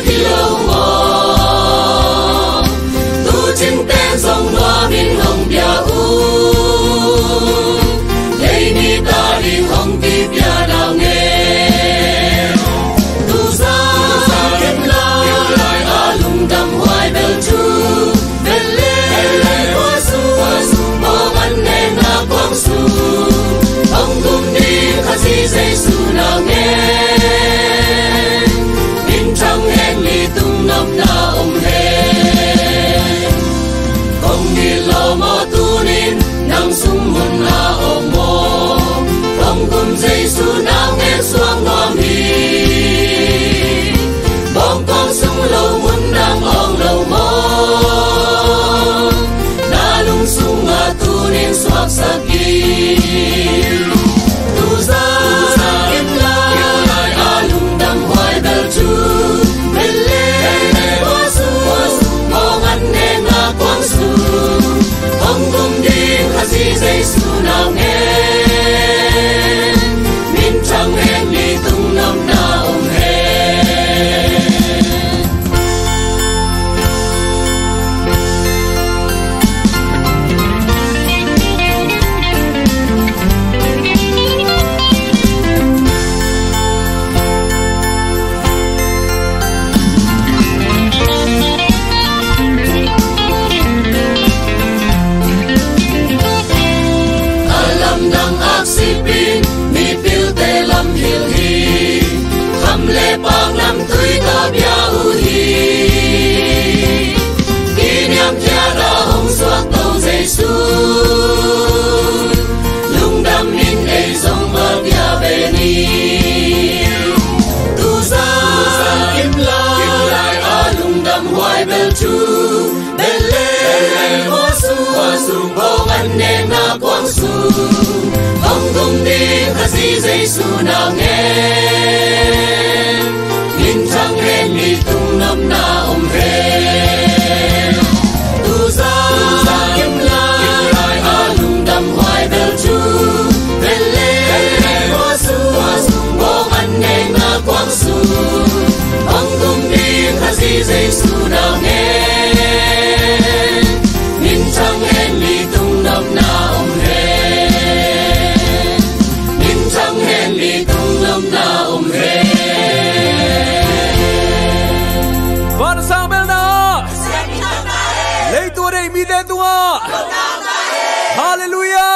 khi lâu mò tu chính tên dòng hoa bên hồng bia u đây ni ta đi hồng ti bia đào nghe tu ra kiếm lại a lùng đầm hoài bel chu bel lê hoa su mong anh nên na quang su hồng cung đi khát si dây su nào nghe bên trong hen li tung nằm na ôm hen không đi lo mò tu nín nằm sung mun na ôm mò hồng cung dây su nào nghe xoang hoa mi bóng con sung lâu mun đang ong lâu mò na lung sung a tu nín xoak saki tu ra kiếm lại a lung đầm hoài bel chu bel lê hoa su mong anh nên na quang su hồng cung đi khát si dây su nào nghe min trăng hen li tung nằm na ôm hen alam dang aksipin mi pil te lam hil hi kham le pang nam tui ta bia u hi kiniam kia da hong suak tau dây su lung đam min ei zong ba bia be ni tu ra kim lai a lung đam hoài bel chu bel lê hoa su bong anh nên na quang su hồng cung đi khát si dây su nào nghe min trăng hen li tung nằm na ôm hen tu ra kiếm lại a lung đầm hoài bel chu bel lê hoa su bong anh nên na quang su hồng cung đi khát si dây su nào nghe min trăng hen li tung nằm na ôm hen min trăng hen li tung nằm na ôm hen Van sang bel na lấy tua đây mi den tua hallelujah